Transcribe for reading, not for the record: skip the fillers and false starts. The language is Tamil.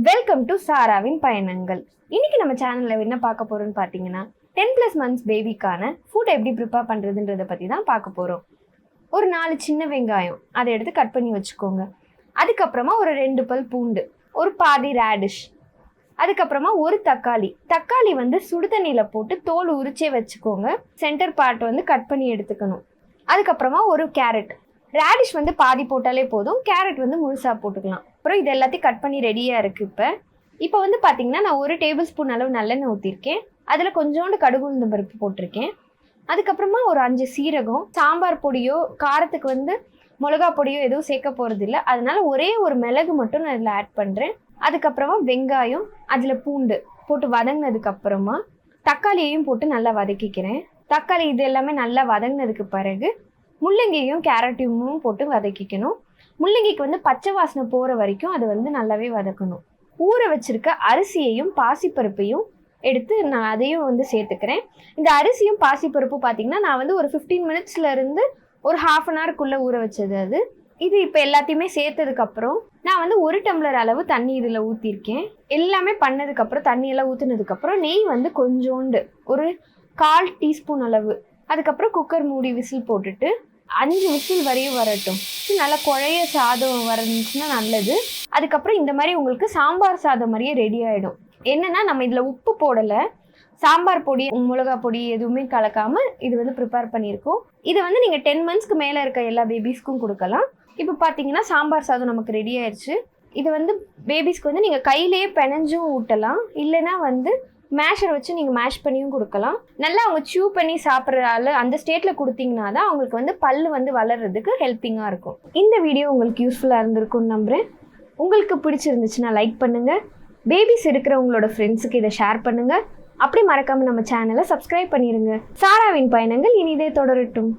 வெல்கம் டு சாராவின் பயணங்கள். இன்னைக்கு நம்ம சேனலில் என்ன பார்க்க போகிறோம்னு பார்த்தீங்கன்னா 10+ months பேபிக்கான ஃபுட் எப்படி ப்ரிப்பேர் பண்ணுறதுன்றதை பற்றி தான் பார்க்க போகிறோம். ஒரு 4 சின்ன வெங்காயம் அதை எடுத்து கட் பண்ணி வச்சுக்கோங்க. அதுக்கப்புறமா ஒரு 2 பல் பூண்டு, ஒரு பாதி ரேடிஷ், அதுக்கப்புறமா ஒரு தக்காளி வந்து சுடு தண்ணியில் போட்டு தோல் உரிச்சே வச்சுக்கோங்க. சென்டர் பார்ட் வந்து கட் பண்ணி எடுத்துக்கணும். அதுக்கப்புறமா ஒரு கேரட், ரேடிஷ் வந்து பாதி போட்டாலே போதும், கேரட் வந்து முழுசாக போட்டுக்கலாம். அப்புறம் இது எல்லாத்தையும் கட் பண்ணி ரெடியாக இருக்குது. இப்போ வந்து பார்த்திங்கன்னா நான் 1 டேபிள் ஸ்பூன் அளவு நல்லெண்ணெய் ஊற்றிருக்கேன். அதில் கொஞ்சோண்டு கடுகு உளுந்தம் பருப்பு போட்டிருக்கேன். அதுக்கப்புறமா ஒரு 5 சீரகம், சாம்பார் பொடியோ காரத்துக்கு வந்து மிளகா பொடியோ எதுவும் சேர்க்க போகிறது இல்லை, அதனால ஒரே ஒரு மிளகு மட்டும் நான் இதில் ஆட் பண்ணுறேன். அதுக்கப்புறமா வெங்காயம், அதில் பூண்டு போட்டு வதங்கினதுக்கப்புறமா தக்காளியையும் போட்டு நல்லா வதக்கிக்கிறேன். தக்காளி இது எல்லாமே நல்லா வதங்கினதுக்கு பிறகு முள்ளங்கியையும் கேரட்டையும் போட்டு வதக்கிக்கணும். முள்ளங்கிக்கு வந்து பச்சை வாசனை போகிற வரைக்கும் அதை வந்து நல்லாவே வதக்கணும். ஊற வச்சிருக்க அரிசியையும் பாசிப்பருப்பையும் எடுத்து நான் அதையும் வந்து சேர்த்துக்கிறேன். இந்த அரிசியும் பாசிப்பருப்பு பார்த்திங்கன்னா நான் வந்து ஒரு 15 minutesலேருந்து ஒரு 1/2 hourக்குள்ளே ஊற வச்சது. இது இப்போ எல்லாத்தையுமே சேர்த்ததுக்கப்புறம் நான் வந்து 1 டம்ளர் அளவு தண்ணி இதில் ஊற்றிருக்கேன். எல்லாமே பண்ணதுக்கப்புறம் தண்ணியெல்லாம் ஊற்றினதுக்கப்புறம் நெய் வந்து கொஞ்சோண்டு ஒரு 1/4 டீஸ்பூன் அளவு, அதுக்கப்புறம் குக்கர் மூடி விசில் போட்டுட்டு 5 விசில் வரையும் வரட்டும். நல்லா குழைய சாதம் வரணுச்சுன்னா நல்லது. அதுக்கப்புறம் இந்த மாதிரி உங்களுக்கு சாம்பார் சாதம் மாதிரியே ரெடி ஆகிடும். என்னென்னா நம்ம இதில் உப்பு போடலை, சாம்பார் பொடி மிளகா பொடி எதுவுமே கலக்காமல் இது வந்து ப்ரிப்பேர் பண்ணியிருக்கோம். இது வந்து நீங்கள் 10 monthsக்கு மேலே இருக்க எல்லா பேபிஸ்க்கும் கொடுக்கலாம். இப்போ பார்த்தீங்கன்னா சாம்பார் சாதம் நமக்கு ரெடி ஆயிடுச்சு. இது வந்து பேபிஸ்க்கு வந்து நீங்கள் கையிலேயே பிணைஞ்சும் ஊட்டலாம், இல்லைன்னா வந்து மேஷர் வச்சு நீங்கள் மேஷ் பண்ணியும் கொடுக்கலாம். நல்லா அவங்க சூ பண்ணி சாப்பிட்ற அந்த ஸ்டேட்டில் கொடுத்தீங்கன்னா தான் அவங்களுக்கு வந்து பல்லு வந்து வளர்கிறதுக்கு ஹெல்ப்பிங்காக இருக்கும். இந்த வீடியோ உங்களுக்கு யூஸ்ஃபுல்லாக இருந்திருக்கும்னு நம்புகிறேன். உங்களுக்கு பிடிச்சிருந்துச்சுன்னா லைக் பண்ணுங்கள், பேபிஸ் இருக்கிறவங்களோட ஃப்ரெண்ட்ஸுக்கு இதை ஷேர் பண்ணுங்கள். அப்படி மறக்காமல் நம்ம சேனலை சப்ஸ்கிரைப் பண்ணிடுங்க. சாராவின் பயணங்கள் இனிதே தொடரட்டும்.